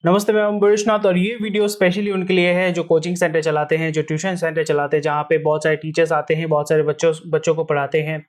नमस्ते, मैं अम्बरीशनाथ और ये वीडियो स्पेशली उनके लिए है जो कोचिंग सेंटर चलाते हैं, जो ट्यूशन सेंटर चलाते हैं, जहाँ पे बहुत सारे टीचर्स आते हैं, बहुत सारे बच्चों को पढ़ाते हैं।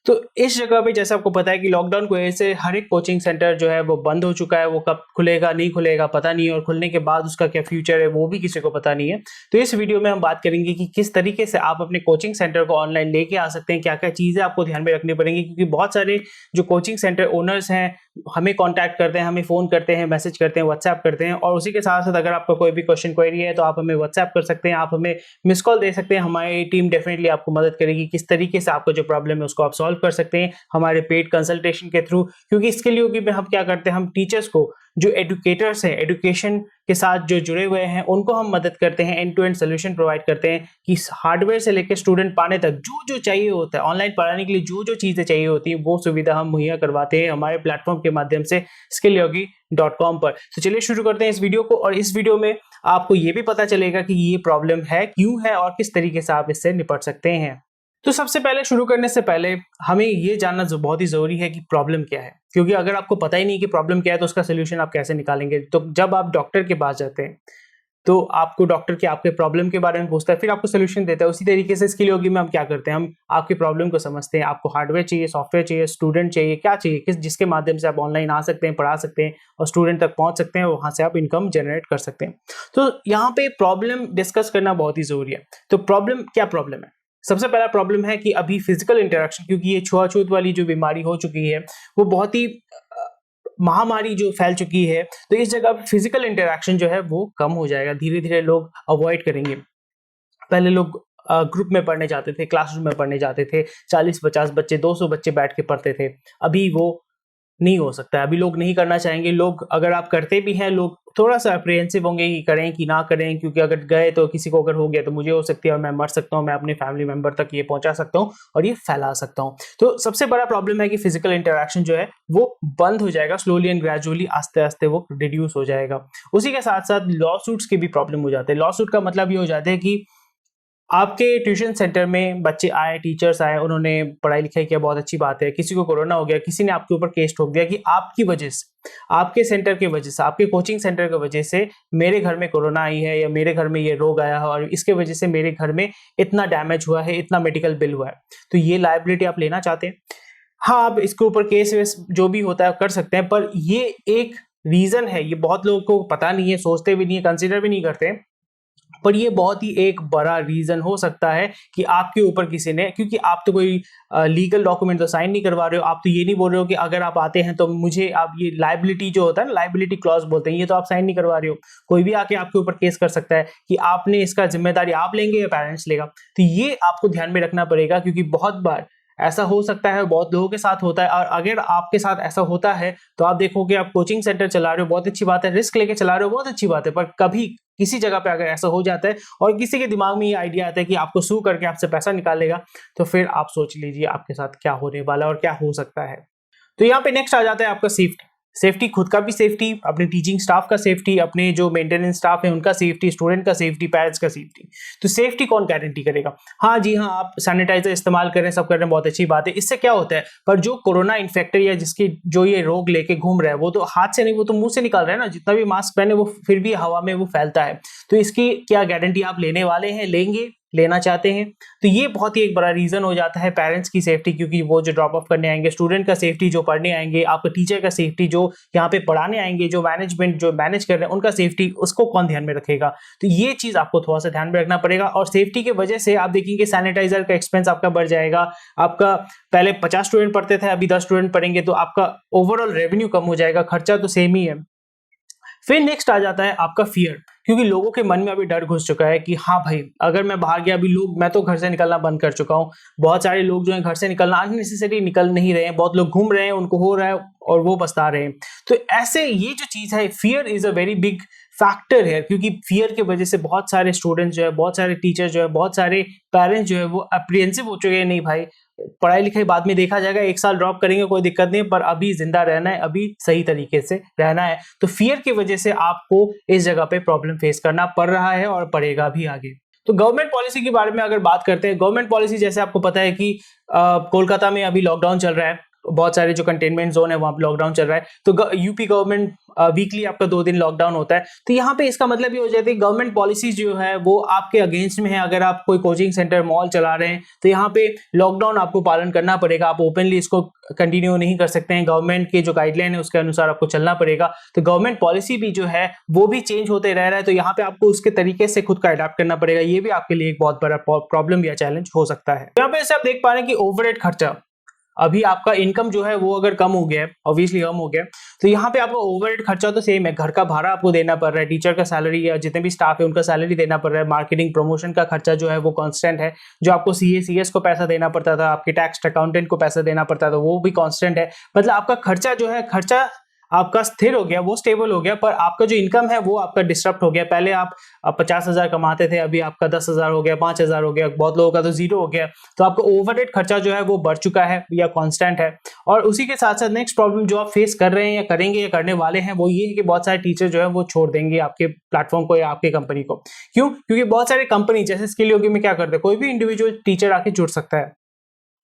तो इस जगह पे जैसे आपको पता है कि लॉकडाउन की वजह से हर एक कोचिंग सेंटर जो है वो बंद हो चुका है। वो कब खुलेगा, नहीं खुलेगा पता नहीं है, और खुलने के बाद उसका क्या फ्यूचर है वो भी किसी को पता नहीं है। तो इस वीडियो में हम बात करेंगे कि किस तरीके से आप अपने कोचिंग सेंटर को ऑनलाइन लेके आ सकते हैं, क्या-क्या चीज़ें आपको ध्यान में रखनी पड़ेंगी, क्योंकि बहुत सारे जो कोचिंग सेंटर ओनर्स हैं, हमें कॉन्टैक्ट करते हैं, हमें फ़ोन करते हैं, मैसेज करते हैं, व्हाट्सएप करते हैं, और उसी के साथ-साथ अगर आपका कोई भी क्वेश्चन क्वेरी है तो आप हमें व्हाट्सएप कर सकते हैं, आप हमें मिस्ड कॉल दे सकते हैं। हमारी टीम डेफिनिटली आपको मदद करेगी किस तरीके से आपका जो प्रॉब्लम है उसको आप सॉल्व कर सकते हैं हमारे पेड कंसल्टेशन के थ्रू। क्योंकि इसके लिए भी हम क्या करते हैं, हम टीचर्स को, जो एजुकेटर्स हैं, एजुकेशन के साथ जो जुड़े हुए हैं, उनको हम मदद करते हैं, end to end solution provide करते हैं कि हार्डवेयर से लेकर स्टूडेंट पाने तक जो चाहिए होता है ऑनलाइन पढ़ाने के लिए, जो चीज़ें चाहिए होती हैं वो सुविधा हम मुहैया करवाते हैं हमारे प्लेटफॉर्म के माध्यम से skillyogi.com पर। तो चलिए शुरू करते हैं इस वीडियो को, और इस वीडियो में आपको ये भी पता चलेगा कि ये प्रॉब्लम है, क्यों है, और किस तरीके से आप इससे निपट सकते हैं। तो सबसे पहले शुरू करने से पहले हमें ये जानना बहुत ही ज़रूरी है कि प्रॉब्लम क्या है, क्योंकि अगर आपको पता ही नहीं कि प्रॉब्लम क्या है तो उसका सॉल्यूशन आप कैसे निकालेंगे। तो जब आप डॉक्टर के पास जाते हैं तो आपको डॉक्टर के आपके प्रॉब्लम के बारे में पूछता है, फिर आपको सॉल्यूशन देता है। उसी तरीके से स्किल योगी में हम क्या करते हैं, हम आपकी प्रॉब्लम को समझते हैं, आपको हार्डवेयर चाहिए, सॉफ्टवेयर चाहिए, स्टूडेंट चाहिए, क्या चाहिए, जिसके माध्यम से आप ऑनलाइन आ सकते हैं, पढ़ा सकते हैं और स्टूडेंट तक पहुंच सकते हैं, वहां से आप इनकम जनरेट कर सकते हैं। तो यहाँ पे प्रॉब्लम डिस्कस करना बहुत ही जरूरी है। तो क्या प्रॉब्लम है? सबसे पहला प्रॉब्लम है कि अभी फिजिकल इंटरेक्शन, क्योंकि ये छुआछूत वाली जो बीमारी हो चुकी है वो बहुत ही महामारी जो फैल चुकी है, तो इस जगह फिजिकल इंटरेक्शन जो है वो कम हो जाएगा। धीरे धीरे लोग अवॉइड करेंगे। पहले लोग ग्रुप में पढ़ने जाते थे, क्लासरूम में पढ़ने जाते थे, 40-50 बच्चे, 200 बच्चे बैठ के पढ़ते थे। अभी वो नहीं हो सकता है, अभी लोग नहीं करना चाहेंगे। लोग, अगर आप करते भी हैं, लोग थोड़ा सा अप्रिहेंसिव होंगे कि करें कि ना करें, क्योंकि अगर गए तो किसी को अगर हो गया तो मुझे हो सकती है और मैं मर सकता हूँ, मैं अपने फैमिली मेंबर तक ये पहुंचा सकता हूँ और ये फैला सकता हूँ। तो सबसे बड़ा प्रॉब्लम है कि फिजिकल इंटरेक्शन जो है वो बंद हो जाएगा, स्लोली एंड ग्रेजुअली, आस्ते आस्ते वो रिड्यूस हो जाएगा। उसी के साथ साथ लॉ सूट्स के भी प्रॉब्लम हो जाते हैं। लॉ सूट का मतलब ये हो जाता है कि आपके ट्यूशन सेंटर में बच्चे आए, टीचर्स आए, उन्होंने पढ़ाई लिखाई किया, बहुत अच्छी बात है। किसी को कोरोना हो गया, किसी ने आपके ऊपर केस ठोक दिया कि आपकी वजह से, आपके सेंटर की वजह से, आपके कोचिंग सेंटर की वजह से मेरे घर में कोरोना आई है, या मेरे घर में ये रोग आया है और इसके वजह से मेरे घर में इतना डैमेज हुआ है, इतना मेडिकल बिल हुआ है। तो ये लायबिलिटी आप लेना चाहते हैं? हाँ, आप इसके ऊपर केस वेस जो भी होता है कर सकते हैं, पर ये एक रीजन है। ये बहुत लोगों को पता नहीं है, सोचते भी नहीं है, कंसिडर भी नहीं करते, पर ये बहुत ही एक बड़ा रीजन हो सकता है कि आपके ऊपर किसी ने, क्योंकि आप तो कोई लीगल डॉक्यूमेंट तो साइन नहीं करवा रहे हो, आप तो ये नहीं बोल रहे हो कि अगर आप आते हैं तो मुझे, आप ये लायबिलिटी जो होता है ना, लायबिलिटी क्लॉज बोलते हैं, ये तो आप साइन नहीं करवा रहे हो। कोई भी आके आपके ऊपर केस कर सकता है कि आपने इसका जिम्मेदारी आप लेंगे या पेरेंट्स लेगा। तो ये आपको ध्यान में रखना पड़ेगा, क्योंकि बहुत बार ऐसा हो सकता है, बहुत लोगों के साथ होता है। और अगर आपके साथ ऐसा होता है तो आप देखोगे, आप कोचिंग सेंटर चला रहे हो, बहुत अच्छी बात है, रिस्क लेके चला रहे हो, बहुत अच्छी बात है, पर कभी किसी जगह पे अगर ऐसा हो जाता है और किसी के दिमाग में ये आइडिया आता है कि आपको सू करके आपसे पैसा निकालेगा, तो फिर आप सोच लीजिए आपके साथ क्या होने वाला है और क्या हो सकता है। तो यहाँ पे नेक्स्ट आ जाता है आपका सेफ्टी। सेफ्टी, खुद का भी सेफ्टी, अपने टीचिंग स्टाफ का सेफ्टी, अपने जो मेंटेनेंस स्टाफ है उनका सेफ्टी, स्टूडेंट का सेफ्टी, पेरेंट्स का सेफ्टी। तो सेफ्टी कौन गारंटी करेगा? हाँ जी हाँ, आप सैनिटाइजर इस्तेमाल कर रहे हैं, सब कर रहे हैं, बहुत अच्छी बात है। इससे क्या होता है, पर जो कोरोना इन्फेक्टेड या जिसकी जो ये रोग लेके घूम रहा है, वो तो हाथ से नहीं, वो तो मुंह से निकाल रहा है ना। जितना भी मास्क पहने वो फिर भी हवा में वो फैलता है। तो इसकी क्या गारंटी आप लेने वाले हैं, लेंगे, लेना चाहते हैं? तो ये बहुत ही एक बड़ा रीजन हो जाता है। पेरेंट्स की सेफ्टी, क्योंकि वो जो ड्रॉप ऑफ करने आएंगे, स्टूडेंट का सेफ्टी जो पढ़ने आएंगे, आपका टीचर का सेफ्टी जो यहाँ पे पढ़ाने आएंगे, जो मैनेजमेंट जो मैनेज कर रहे हैं उनका सेफ्टी, उसको कौन ध्यान में रखेगा? तो ये चीज आपको थोड़ा सा ध्यान में रखना पड़ेगा। और सेफ्टी की वजह से आप देखेंगे सैनिटाइजर का एक्सपेंस आपका बढ़ जाएगा। आपका पहले 50 स्टूडेंट पढ़ते थे, अभी 10 स्टूडेंट पढ़ेंगे, तो आपका ओवरऑल रेवेन्यू कम हो जाएगा, खर्चा तो सेम ही है। फिर नेक्स्ट आ जाता है आपका फियर, क्योंकि लोगों के मन में अभी डर घुस चुका है कि हाँ भाई, अगर मैं बाहर गया, अभी लोग, मैं तो घर से निकलना बंद कर चुका हूँ। बहुत सारे लोग जो है घर से निकलना अननेसेसरी निकल नहीं रहे हैं, बहुत लोग घूम रहे हैं, उनको हो रहा है और वो बता रहे हैं। तो ऐसे ये जो चीज है, fear is a very big factor है, क्योंकि फियर की वजह से बहुत सारे स्टूडेंट्स जो है, बहुत सारे टीचर जो है, बहुत सारे पेरेंट्स जो है वो अप्रिहेंसिव हो चुके हैं। नहीं भाई, पढ़ाई लिखाई बाद में देखा जाएगा, एक साल ड्रॉप करेंगे कोई दिक्कत नहीं, पर अभी जिंदा रहना है, अभी सही तरीके से रहना है। तो फियर की वजह से आपको इस जगह पे प्रॉब्लम फेस करना पड़ रहा है और पड़ेगा भी आगे। तो गवर्नमेंट पॉलिसी के बारे में अगर बात करते हैं, गवर्नमेंट पॉलिसी जैसे आपको पता है कि कोलकाता में अभी लॉकडाउन चल रहा है, बहुत सारे जो कंटेनमेंट जोन है वहाँ पे लॉकडाउन चल रहा है, तो यूपी गवर्नमेंट वीकली आपका 2 दिन लॉकडाउन होता है। तो यहाँ पे इसका मतलब ये हो जाता है गवर्नमेंट पॉलिसीज जो है वो आपके अगेंस्ट में है। अगर आप कोई कोचिंग सेंटर मॉल चला रहे हैं तो यहाँ पे लॉकडाउन आपको पालन करना पड़ेगा, आप ओपनली इसको कंटिन्यू नहीं कर सकते हैं, गवर्नमेंट के जो गाइडलाइन है उसके अनुसार आपको चलना पड़ेगा। तो गवर्नमेंट पॉलिसी भी जो है वो भी चेंज होते रह रहा है, तो यहाँ पे आपको उसके तरीके से खुद का अडैप्ट करना पड़ेगा। ये भी आपके लिए एक बहुत बड़ा प्रॉब्लम या चैलेंज हो सकता है। यहाँ पे जैसे आप देख पा रहे हैं कि ओवरहेड खर्चा, अभी आपका इनकम जो है वो अगर कम हो गया है, ऑब्वियसली कम हो गया, तो यहाँ पे आपका ओवरहेड खर्चा तो सेम है। घर का भाड़ा आपको देना पड़ रहा है, टीचर का सैलरी या जितने भी स्टाफ है उनका सैलरी देना पड़ रहा है, मार्केटिंग प्रमोशन का खर्चा जो है वो कांस्टेंट है, जो आपको सीए सीएस को पैसा देना पड़ता था, आपके टैक्स अकाउंटेंट को पैसा देना पड़ता था, वो भी कांस्टेंट है। मतलब आपका खर्चा जो है, खर्चा आपका स्थिर हो गया, वो स्टेबल हो गया, पर आपका जो इनकम है वो आपका डिस्टर्ब हो गया। पहले आप 50,000 कमाते थे, अभी आपका 10,000 हो गया, 5,000 हो गया, बहुत लोगों का तो 0 हो गया। तो आपका ओवरहेड खर्चा जो है वो बढ़ चुका है या कांस्टेंट है। और उसी के साथ साथ नेक्स्ट प्रॉब्लम जो आप फेस कर रहे हैं या करेंगे या करने वाले हैं वो ये है कि बहुत सारे टीचर जो है वो छोड़ देंगे आपके प्लेटफॉर्म को या आपकी कंपनी को। क्यों? क्योंकि बहुत सारे कंपनी जैसे स्किल योगी में क्या करते हैं, कोई भी इंडिविजुअल टीचर आके जुड़ सकता है,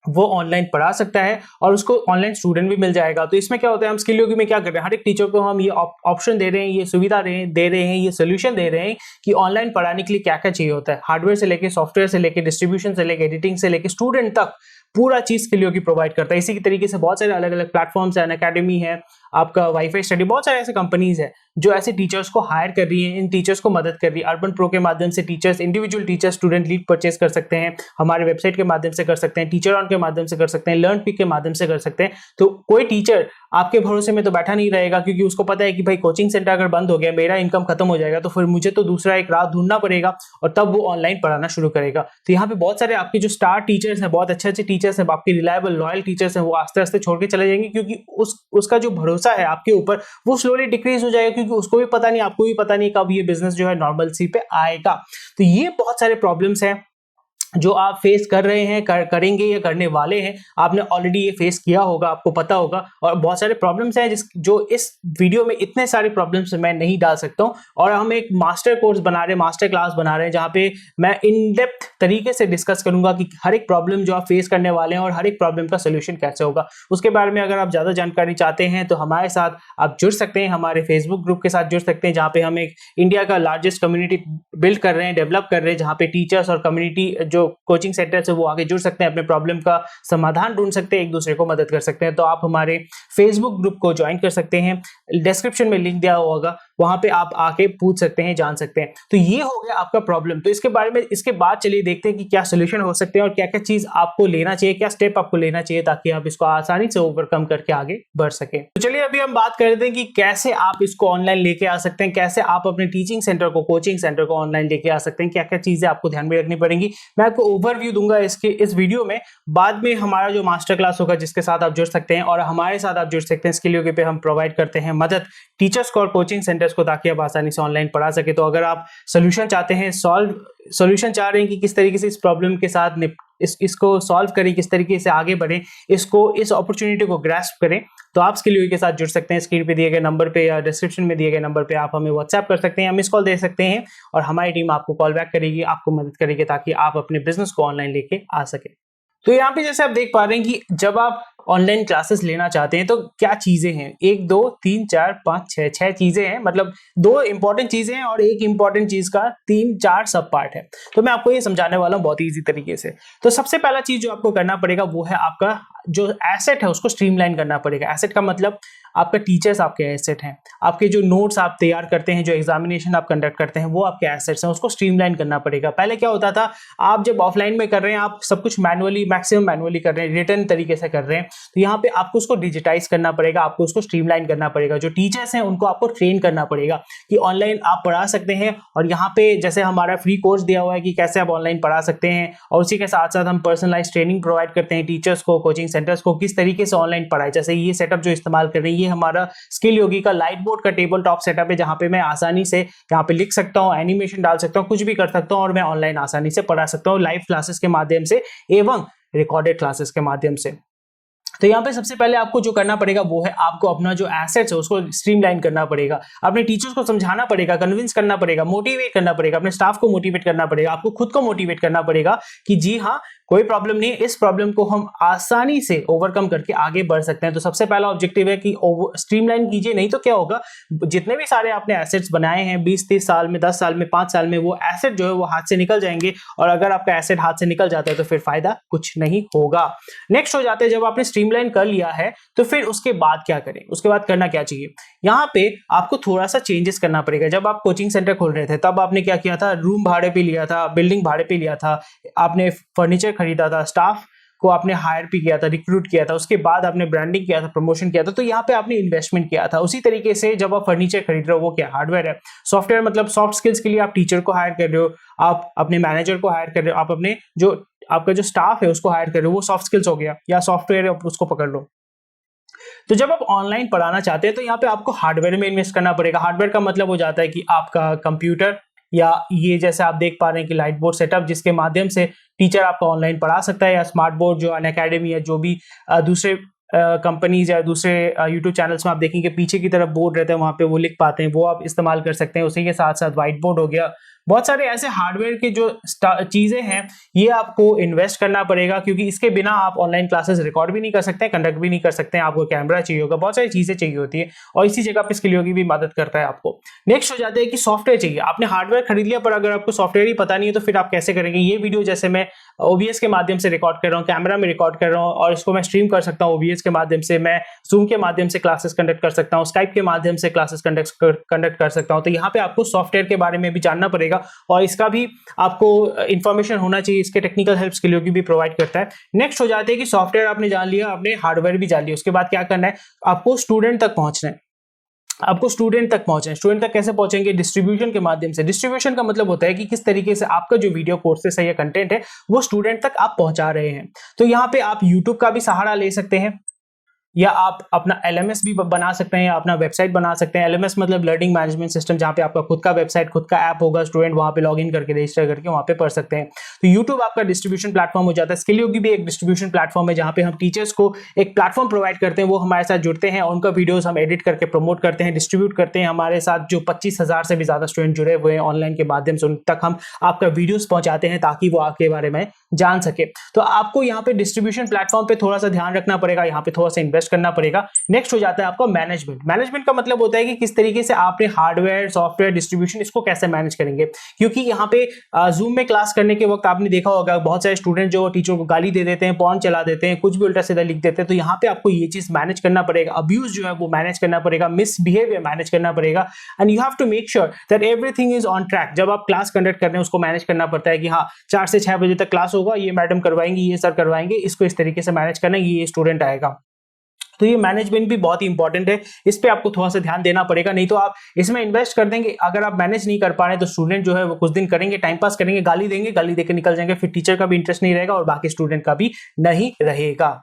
वो ऑनलाइन पढ़ा सकता है और उसको ऑनलाइन स्टूडेंट भी मिल जाएगा। तो इसमें क्या होता है, हम स्किल योगी में क्या कर रहे हैं, हर एक टीचर को हम ये ऑप्शन दे रहे हैं, ये सुविधा दे रहे हैं, ये सोल्यूशन दे रहे हैं कि ऑनलाइन पढ़ाने के लिए क्या क्या चाहिए होता है, हार्डवेयर से लेके सॉफ्टवेयर से लेके डिस्ट्रीब्यूशन से लेके एडिटिंग से लेके स्टूडेंट तक पूरा चीज स्किल योगी प्रोवाइड करता है। इसी की तरीके से बहुत सारे अलग अलग प्लेटफॉर्म्स है, अकेडमी है, आपका वाईफाई स्टडी, बहुत सारे ऐसे कंपनीज है जो ऐसे टीचर्स को हायर कर रही है, इन टीचर्स को मदद कर रही है। अर्बन प्रो के माध्यम से teachers, individual teacher student lead purchase कर सकते हैं, हमारे वेबसाइट के माध्यम से कर सकते हैं, टीचर ऑन के माध्यम से कर सकते हैं, लर्न पिक के माध्यम से कर सकते हैं। तो कोई टीचर आपके भरोसे में तो बैठा नहीं रहेगा, क्योंकि उसको पता है कि भाई कोचिंग सेंटर अगर बंद हो गया, मेरा इनकम खत्म हो जाएगा, तो फिर मुझे तो दूसरा एक राह ढूंढना पड़ेगा और तब वो ऑनलाइन पढ़ाना शुरू करेगा। तो यहाँ पे बहुत सारे आपके जो स्टार टीचर्स हैं, बहुत अच्छे अच्छे टीचर्स हैं, आपके रिलायबल लॉयल टीचर्स हैं, वो आस्ते आस्ते छोड़ के चले जाएंगे, क्योंकि उसका जो भरोसा है आपके ऊपर वो स्लोली डिक्रीज हो जाएगा, क्योंकि उसको भी पता नहीं, आपको भी पता नहीं कब ये बिजनेस जो है नॉर्मल सी पे आएगा। तो ये बहुत सारे प्रॉब्लम्स हैं जो आप फेस कर रहे हैं, करेंगे या करने वाले हैं। आपने ऑलरेडी ये फेस किया होगा, आपको पता होगा, और बहुत सारे प्रॉब्लम्स हैं जो इस वीडियो में इतने सारे प्रॉब्लम्स मैं नहीं डाल सकता हूं। और हम एक मास्टर कोर्स बना रहे हैं, मास्टर क्लास बना रहे हैं, जहां पे मैं इन डेप्थ तरीके से डिस्कस करूंगा कि हर एक प्रॉब्लम जो आप फेस करने वाले हैं और हर एक प्रॉब्लम का सोल्यूशन कैसे होगा। उसके बारे में अगर आप ज्यादा जानकारी चाहते हैं तो हमारे साथ आप जुड़ सकते हैं, हमारे फेसबुक ग्रुप के साथ जुड़ सकते हैं, जहां पे हम एक इंडिया का लार्जेस्ट कम्युनिटी बिल्ड कर रहे हैं, डेवलप कर रहे हैं, जहां पे टीचर्स और कम्युनिटी जो कोचिंग सेंटर से वो आगे जुड़ सकते हैं, अपने प्रॉब्लम का समाधान ढूंढ सकते हैं, एक दूसरे को मदद कर सकते हैं। तो आप हमारे फेसबुक ग्रुप को ज्वाइन कर सकते हैं, डिस्क्रिप्शन में लिंक दिया होगा, वहां पे आप आके पूछ सकते हैं, जान सकते हैं। तो ये हो गया आपका प्रॉब्लम। तो इसके बारे में, इसके बाद चलिए देखते हैं कि क्या सोल्यूशन हो सकते हैं और क्या क्या चीज आपको लेना चाहिए, क्या स्टेप आपको लेना चाहिए ताकि आप इसको आसानी से ओवरकम करके आगे बढ़ सके। तो चलिए अभी हम बात करते हैं कि कैसे आप इसको ऑनलाइन लेके आ सकते हैं, कैसे आप अपने टीचिंग सेंटर को, कोचिंग सेंटर को ऑनलाइन लेके आ सकते हैं, क्या क्या चीजें आपको ध्यान में रखनी पड़ेंगी। मैं आपको ओवरव्यू दूंगा इस वीडियो में। बाद में हमारा जो मास्टर क्लास होगा जिसके साथ आप जुड़ सकते हैं और हमारे साथ आप जुड़ सकते हैं, स्किल योगी पे हम प्रोवाइड करते हैं मदद टीचर्स को और कोचिंग सेंटर्स को, ताकि आप आसानी से ऑनलाइन पढ़ा सके। तो अगर आप सोल्यूशन चाहते हैं, सोल्यूशन चाह रहे हैं कि किस तरीके से इस प्रॉब्लम के साथ इसको सॉल्व करें, किस तरीके से आगे बढ़ें, इस अपॉर्चुनिटी को ग्रैस्प करें, तो आप स्किल योगी के साथ जुड़ सकते हैं। स्क्रीन पे दिए गए नंबर पे या डिस्क्रिप्शन में दिए गए नंबर पे आप हमें व्हाट्सएप कर सकते हैं या मिस कॉल दे सकते हैं और हमारी टीम आपको कॉल बैक करेगी, आपको मदद करेगी ताकि आप अपने बिजनेस को ऑनलाइन लेके आ सके। तो यहाँ पे जैसे आप देख पा रहे हैं कि जब आप ऑनलाइन क्लासेस लेना चाहते हैं तो क्या चीजें हैं, 1 2 3 4 5 6 चीजें हैं, मतलब 2 इंपॉर्टेंट चीजें हैं और एक इंपॉर्टेंट चीज का 3 4 सब पार्ट है। तो मैं आपको ये समझाने वाला हूँ बहुत ही इजी तरीके से। तो सबसे पहला चीज जो आपको करना पड़ेगा वो है आपका जो एसेट है उसको स्ट्रीमलाइन करना पड़ेगा। एसेट का मतलब आपका टीचर्स आपके एसेट हैं, आपके जो नोट्स आप तैयार करते हैं, जो एग्जामिनेशन आप कंडक्ट करते हैं, वो आपके एसेट्स हैं, उसको स्ट्रीमलाइन करना पड़ेगा। पहले क्या होता था, आप जब ऑफलाइन में कर रहे हैं आप सब कुछ मैनुअली, मैक्सिमम मैनुअली कर रहे हैं, रिटर्न तरीके से कर रहे हैं, तो यहाँ पे आपको उसको डिजिटाइज करना पड़ेगा, आपको उसको स्ट्रीमलाइन करना पड़ेगा। जो टीचर्स हैं उनको आपको ट्रेन करना पड़ेगा कि ऑनलाइन आप पढ़ा सकते हैं, और यहाँ पे जैसे हमारा फ्री कोर्स दिया हुआ है कि कैसे आप ऑनलाइन पढ़ा सकते हैं, और उसी के साथ साथ हम पर्सनलाइज ट्रेनिंग प्रोवाइड करते हैं टीचर्स को, कोचिंग सेंटर्स को, किस तरीके से ऑनलाइन पढ़ाए। जैसे ये सेटअप जो इस्तेमाल कर रहे हैं, ये हमारा स्किल योगी का लाइट बोर्ड का टेबल टॉप सेटअप है, जहां पे मैं आसानी से यहाँ पे लिख सकता हूँ, एनिमेशन डाल सकता हूँ, कुछ भी कर सकता हूँ और मैं ऑनलाइन आसानी से पढ़ा सकता हूँ, लाइव क्लासेस के माध्यम से एवं रिकॉर्डेड क्लासेस के माध्यम से। तो यहाँ पे सबसे पहले आपको जो करना पड़ेगा वो है आपको अपना जो एसेट्स है उसको स्ट्रीमलाइन करना पड़ेगा, अपने टीचर्स को समझाना पड़ेगा, कन्विंस करना पड़ेगा, मोटिवेट करना पड़ेगा, अपने स्टाफ को मोटिवेट करना पड़ेगा, आपको खुद को मोटिवेट करना पड़ेगा कि जी हाँ, कोई प्रॉब्लम नहीं है, इस प्रॉब्लम को हम आसानी से ओवरकम करके आगे बढ़ सकते हैं। तो सबसे पहला ऑब्जेक्टिव है कि स्ट्रीमलाइन कीजिए, नहीं तो क्या होगा, जितने भी सारे आपने एसेट्स बनाए हैं 20-30 साल में, 10 साल में, 5 साल में, वो एसेट जो है वो हाथ से निकल जाएंगे, और अगर आपका एसेट हाथ से निकल जाता है तो फिर फायदा कुछ नहीं होगा। नेक्स्ट हो जाते हैं, जब आपने स्ट्रीमलाइन कर लिया है तो फिर उसके बाद क्या करें, उसके बाद करना क्या चाहिए। यहाँ पे आपको थोड़ा सा चेंजेस करना पड़ेगा। जब आप कोचिंग सेंटर खोल रहे थे तब आपने क्या किया था, रूम भाड़े पे लिया था, बिल्डिंग भाड़े पे लिया था, आपने फर्नीचर खरीदा था, स्टाफ को आपने हायर भी किया था, रिक्रूट किया था, उसके बाद आपने ब्रांडिंग किया था, प्रमोशन किया था, तो यहाँ पे आपने इन्वेस्टमेंट किया था। उसी तरीके से जब आप फर्नीचर खरीद रहे हो, वो क्या हार्डवेयर है। सॉफ्टवेयर मतलब सॉफ्ट स्किल्स के लिए आप टीचर को हायर कर रहे हो, आप अपने मैनेजर को हायर कर रहे हो, आप अपने जो आपका जो स्टाफ है उसको हायर कर रहे हो, वो सॉफ्ट स्किल्स हो गया, या सॉफ्टवेयर उसको पकड़ लो। तो जब आप ऑनलाइन पढ़ाना चाहते हैं तो यहाँ पे आपको हार्डवेयर में इन्वेस्ट करना पड़ेगा। हार्डवेयर का मतलब हो जाता है कि आपका कंप्यूटर, या ये जैसे आप देख पा रहे हैं कि लाइट बोर्ड सेटअप, जिसके माध्यम से टीचर आपको ऑनलाइन पढ़ा सकता है, या स्मार्ट बोर्ड जो अनअकैडमी है, जो भी दूसरे कंपनीज या दूसरे यूट्यूब चैनल्स में आप देखेंगे पीछे की तरफ बोर्ड रहता है, वहां पे वो लिख पाते हैं, वो आप इस्तेमाल कर सकते हैं। उसी के साथ साथ व्हाइट बोर्ड हो गया, बहुत सारे ऐसे हार्डवेयर के जो चीजें हैं ये आपको इन्वेस्ट करना पड़ेगा, क्योंकि इसके बिना आप ऑनलाइन क्लासेस रिकॉर्ड भी नहीं कर सकते, कंडक्ट भी नहीं कर सकते हैं। आपको कैमरा चाहिए होगा, बहुत सारी चीजें चाहिए होती है, और इसी जगह पे स्किलियो की भी मदद करता है आपको। नेक्स्ट हो जाता है कि सॉफ्टवेयर चाहिए। आपने हार्डवेयर खरीद लिया, पर अगर आपको सॉफ्टवेयर ही पता नहीं है तो फिर आप कैसे करेंगे। ये वीडियो जैसे मैं OBS के माध्यम से रिकॉर्ड कर रहा हूँ, कैमरा में रिकॉर्ड कर रहा हूँ, और इसको मैं स्ट्रीम कर सकता हूँ OBS के माध्यम से, मैं Zoom के माध्यम से क्लासेस कंडक्ट कर सकता हूँ, स्काइप के माध्यम से क्लासेस कंडक्ट कर सकता हूँ। तो यहाँ पे आपको सॉफ्टवेयर के बारे में भी जानना पड़ेगा, और इसका भी आपको इंफॉर्मेशन होना चाहिए, इसके टेक्निकल हेल्प के लिए भी प्रोवाइड करता है। नेक्स्ट हो जाते हैं कि सॉफ्टवेयर आपने जान लिया, आपने हार्डवेयर भी जान लिया, उसके बाद क्या करना है, आपको स्टूडेंट तक पहुंचना है। आपको स्टूडेंट तक पहुंचे। स्टूडेंट तक कैसे पहुंचेंगे, डिस्ट्रीब्यूशन के माध्यम से। डिस्ट्रीब्यूशन का मतलब होता है कि किस तरीके से आपका जो वीडियो कोर्सेस है या कंटेंट है वो स्टूडेंट तक आप पहुंचा रहे हैं। तो यहाँ पे आप यूट्यूब का भी सहारा ले सकते हैं, या आप अपना LMS भी बना सकते हैं, या अपना वेबसाइट बना सकते हैं। LMS मतलब लर्निंग मैनेजमेंट सिस्टम, जहाँ पे आपका खुद का वेबसाइट, खुद का ऐप होगा, स्टूडेंट वहां पे लॉगिन करके रजिस्टर करके वहां पे पढ़ सकते हैं। तो YouTube आपका डिस्ट्रीब्यूशन प्लेटफॉर्म हो जाता है। स्किलियोगी भी एक डिस्ट्रीब्यूशन प्लेटफॉर्म है, जहाँ पे हम टीचर्स को एक प्लेटफॉर्म प्रोवाइड करते हैं, वो हमारे साथ जुड़ते हैं, और उनका वीडियोस हम एडिट करके प्रमोट करते हैं, डिस्ट्रीब्यूट करते हैं। हमारे साथ जो 25,000 से भी ज्यादा स्टूडेंट जुड़े हुए हैं ऑनलाइन के माध्यम से, उन तक हम आपका वीडियोस पहुंचाते हैं ताकि वो आपके बारे में जान सके। तो आपको यहाँ पे डिस्ट्रीब्यूशन प्लेटफॉर्म पे थोड़ा सा ध्यान रखना पड़ेगा, यहाँ पे थोड़ा सा इन्वेस्ट करना पड़ेगा। नेक्स्ट हो जाता है आपका मैनेजमेंट। मैनेजमेंट का मतलब होता है कि किस तरीके से आपने हार्डवेयर, सॉफ्टवेयर, डिस्ट्रीब्यूशन इसको कैसे मैनेज करेंगे। क्योंकि यहाँ पे जूम में क्लास करने के वक्त आपने देखा होगा बहुत सारे स्टूडेंट जो टीचर को गाली दे देते हैं, पॉर्न चला देते हैं, कुछ भी उल्टा सीधा लिख देते हैं। तो यहाँ पे आपको ये चीज मैनेज करना पड़ेगा, अब्यूज जो है वो मैनेज करना पड़ेगा, मिसबिहेवियर मैनेज करना पड़ेगा, and you have to make sure that everything is on track. जब आप क्लास कंडक्ट कर रहे हैं उसको मैनेज करना पड़ता है कि हाँ 4 से 6 बजे तक क्लास होगा, ये मैडम करवाएंगी, ये सर करवाएंगे, इसको इस तरीके से मैनेज करना है, ये स्टूडेंट आएगा। तो ये मैनेजमेंट भी बहुत ही इंपॉर्टेंट है, इस पे आपको थोड़ा सा ध्यान देना पड़ेगा, नहीं तो आप इसमें इन्वेस्ट कर देंगे, अगर आप मैनेज नहीं कर पा रहे तो स्टूडेंट जो है वो कुछ दिन करेंगे, टाइम पास करेंगे, गाली देंगे, गाली देकर निकल जाएंगे, फिर टीचर का भी इंटरेस्ट नहीं रहेगा और बाकी स्टूडेंट का भी नहीं रहेगा।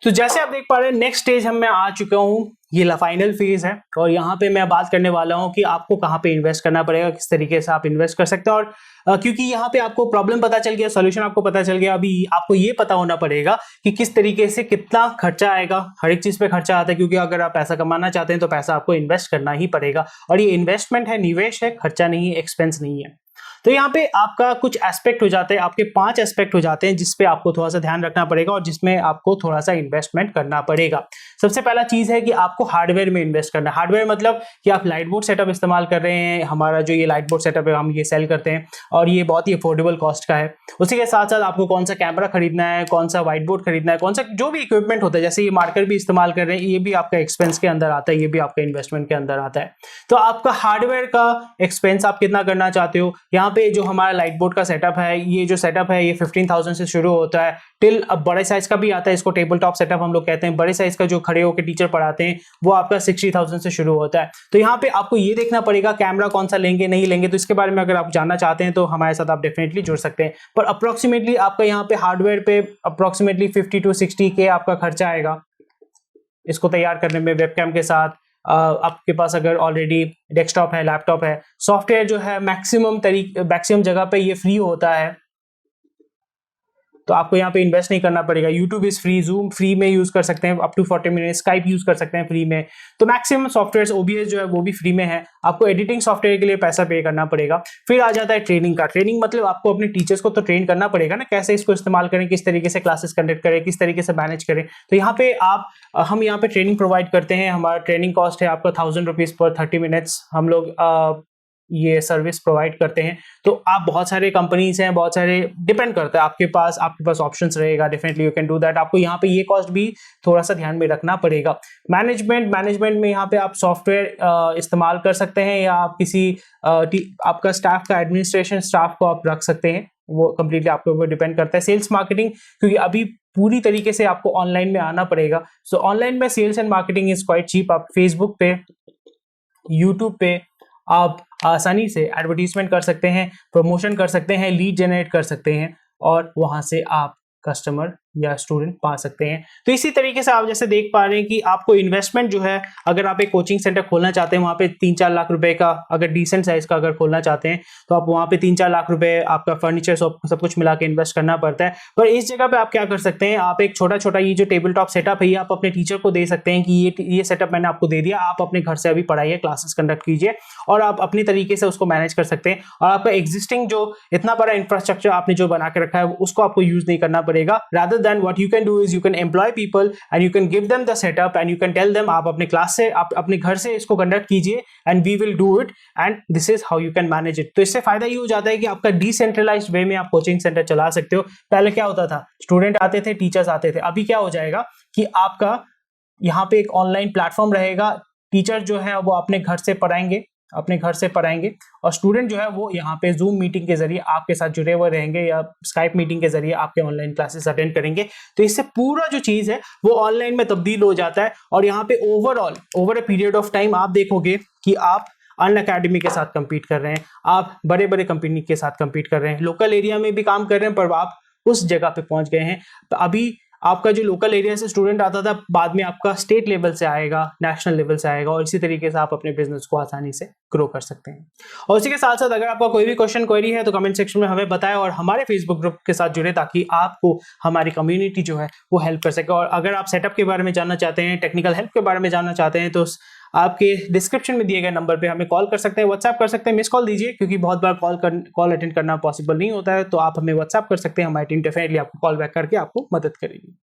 तो जैसे आप देख पा रहे हैं नेक्स्ट स्टेज हम मैं आ चुका हूँ, ये फाइनल फेज है, और यहाँ पे मैं बात करने वाला हूँ कि आपको कहाँ पे इन्वेस्ट करना पड़ेगा, किस तरीके से आप इन्वेस्ट कर सकते हैं। और क्योंकि यहाँ पे आपको प्रॉब्लम पता चल गया, सॉल्यूशन आपको पता चल गया, अभी आपको ये पता होना पड़ेगा कि किस तरीके से कितना खर्चा आएगा। हर एक चीज पे खर्चा आता है, क्योंकि अगर आप पैसा कमाना चाहते हैं तो पैसा आपको इन्वेस्ट करना ही पड़ेगा, और ये इन्वेस्टमेंट है, निवेश है, खर्चा नहीं है, एक्सपेंस नहीं है। तो यहाँ पे आपका कुछ एस्पेक्ट हो जाते हैं, आपके 5 एस्पेक्ट हो जाते हैं जिसपे आपको थोड़ा सा ध्यान रखना पड़ेगा और जिसमें आपको थोड़ा सा इन्वेस्टमेंट करना पड़ेगा। सबसे पहला चीज है कि आपको हार्डवेयर में इन्वेस्ट करना है। हार्डवेयर मतलब कि आप लाइट बोर्ड सेटअप इस्तेमाल कर रहे हैं, हमारा जो ये लाइट बोर्ड सेटअप है हम ये सेल करते हैं, और ये बहुत ही अफोर्डेबल कॉस्ट का है। उसी के साथ साथ आपको कौन सा कैमरा खरीदना है, कौन सा व्हाइट बोर्ड खरीदना है, कौन सा जो भी इक्विपमेंट होता है, जैसे ये मार्कर भी इस्तेमाल कर रहे हैं, ये भी आपका एक्सपेंस के अंदर आता है, ये भी आपका इन्वेस्टमेंट के अंदर आता है। तो आपका हार्डवेयर का एक्सपेंस आप कितना करना चाहते हो। यहाँ पे जो हमारा लाइट बोर्ड का सेटअप है, ये जो सेटअप है ये 15,000 से शुरू होता है टिल, अब बड़े साइज का भी आता है, इसको टेबल टॉप सेटअप हम लोग कहते हैं। बड़े साइज का जो खड़े होकर टीचर पढ़ाते हैं वो आपका 60,000 से शुरू होता है। तो यहाँ पे आपको ये देखना पड़ेगा कैमरा कौन सा लेंगे नहीं लेंगे, तो इसके बारे में अगर आप जानना चाहते हैं तो हमारे साथ आप डेफिनेटली जुड़ सकते हैं। पर अप्रोक्सीमेटली आपका यहाँ पे हार्डवेयर पे अप्रोक्सीमेटली 50 to 60K आपका खर्चा आएगा इसको तैयार करने में, वेबकैम के साथ। आपके पास अगर ऑलरेडी डेस्कटॉप है, लैपटॉप है, सॉफ्टवेयर जो है मैक्सिमम जगह पे ये फ्री होता है, तो आपको यहाँ पे इन्वेस्ट नहीं करना पड़ेगा। YouTube is free, Zoom free में यूज कर सकते हैं up to 40 minute, Skype use कर सकते हैं फ्री में। तो मैक्सिमम सॉफ्टवेयर, ओबीएस जो है वो भी फ्री में है। आपको एडिटिंग सॉफ्टवेयर के लिए पैसा पे करना पड़ेगा। फिर आ जाता है ट्रेनिंग का। ट्रेनिंग मतलब आपको अपने टीचर्स को तो ट्रेन करना पड़ेगा ना, कैसे इसको इस्तेमाल करें, किस तरीके से क्लासेस कंडक्ट करें, किस तरीके से मैनेज करें। तो यहाँ पे हम यहाँ पे ट्रेनिंग प्रोवाइड करते हैं। हमारा ट्रेनिंग कॉस्ट है आपका 1000 रुपीज पर 30 मिनट्स। हम लोग ये सर्विस प्रोवाइड करते हैं। तो आप बहुत सारे कंपनीज हैं, बहुत सारे, डिपेंड करता है आपके पास ऑप्शंस रहेगा। Definitely you can do that. आपको यहाँ पे ये कॉस्ट भी थोड़ा सा ध्यान में रखना पड़ेगा। मैनेजमेंट में यहाँ पे आप सॉफ्टवेयर इस्तेमाल कर सकते हैं, या आप किसी आपका स्टाफ का एडमिनिस्ट्रेशन स्टाफ को आप रख सकते हैं, वो कंप्लीटली आपके ऊपर डिपेंड करता है। सेल्स मार्केटिंग, क्योंकि अभी पूरी तरीके से आपको ऑनलाइन में आना पड़ेगा। सो ऑनलाइन में sales and marketing is quite cheap. आप फेसबुक पे, यूट्यूब पे आप आसानी से एडवर्टीजमेंट कर सकते हैं, प्रमोशन कर सकते हैं, लीड जनरेट कर सकते हैं, और वहां से आप कस्टमर या स्टूडेंट पा सकते हैं। तो इसी तरीके से आप जैसे देख पा रहे हैं कि आपको इन्वेस्टमेंट जो है, अगर आप एक कोचिंग सेंटर खोलना चाहते हैं, वहां पे 3-4 लाख रुपए का, अगर डिसेंट साइज का अगर खोलना चाहते हैं, तो आप वहां पे 3-4 लाख रुपए आपका फर्नीचर सब कुछ मिला के इन्वेस्ट करना पड़ता है। पर इस जगह पे आप क्या कर सकते हैं, आप एक छोटा छोटा ये जो टेबल टॉप सेटअप है, ये आप अपने टीचर को दे सकते हैं कि ये सेटअप मैंने आपको दे दिया, आप अपने घर से अभी पढ़ाइए, क्लासेस कंडक्ट कीजिए, और आप अपनी तरीके से उसको मैनेज कर सकते हैं। और आपका एग्जिस्टिंग जो इतना बड़ा इंफ्रास्ट्रक्चर आपने जो बना के रखा है, उसको आपको यूज नहीं करना पड़ेगा। Rather than what you can do is you can employ people and you can give them the setup and you can tell them, आप अपने क्लास से, आप अपने घर से इसको कंडक्ट कीजिए and we will do it and this is how you can manage it. तो इससे फायदा ये हो जाता है कि आपका डिसेंट्रलाइज्ड वे में आप कोचिंग सेंटर चला सकते हो। पहले क्या होता था, स्टूडेंट आते थे, टीचर्स आते थे। अभी क्या हो जाएगा कि आपका यहाँ पे एक ऑनलाइन प्लेटफॉर्म रहेगा, टीचर जो है वो अपने घर से पढ़ाएंगे, और स्टूडेंट जो है वो यहाँ पे जूम मीटिंग के जरिए आपके साथ जुड़े हुए रहेंगे, या स्काइप मीटिंग के जरिए आपके ऑनलाइन क्लासेस अटेंड करेंगे। तो इससे पूरा जो चीज है वो ऑनलाइन में तब्दील हो जाता है। और यहाँ पे over a period of time आप देखोगे कि आप अनअकैडमी के साथ कंपीट कर रहे हैं, आप बड़े बड़े कंपनी के साथ कंपीट कर रहे हैं, लोकल एरिया में भी काम कर रहे हैं, पर आप उस जगह पे पहुंच गए हैं। तो अभी आपका जो लोकल एरिया से स्टूडेंट आता था, बाद में आपका स्टेट लेवल से आएगा, नेशनल लेवल से आएगा, और इसी तरीके से आप अपने बिजनेस को आसानी से ग्रो कर सकते हैं। और इसी के साथ साथ अगर आपका कोई भी क्वेश्चन क्वेरी है तो कमेंट सेक्शन में हमें बताएं, और हमारे फेसबुक ग्रुप के साथ जुड़े, ताकि आपको हमारी कम्युनिटी जो है वो हेल्प कर सके। और अगर आप सेटअप के बारे में जानना चाहते हैं, टेक्निकल हेल्प के बारे में जानना चाहते हैं, तो आपके डिस्क्रिप्शन में दिए गए नंबर पे हमें कॉल कर सकते हैं, व्हाट्सएप कर सकते हैं, मिस कॉल दीजिए, क्योंकि बहुत बार कॉल अटेंड करना पॉसिबल नहीं होता है। तो आप हमें व्हाट्सएप कर सकते हैं, हमारी टीम डेफिनेटली आपको कॉल बैक करके आपको मदद करेगी।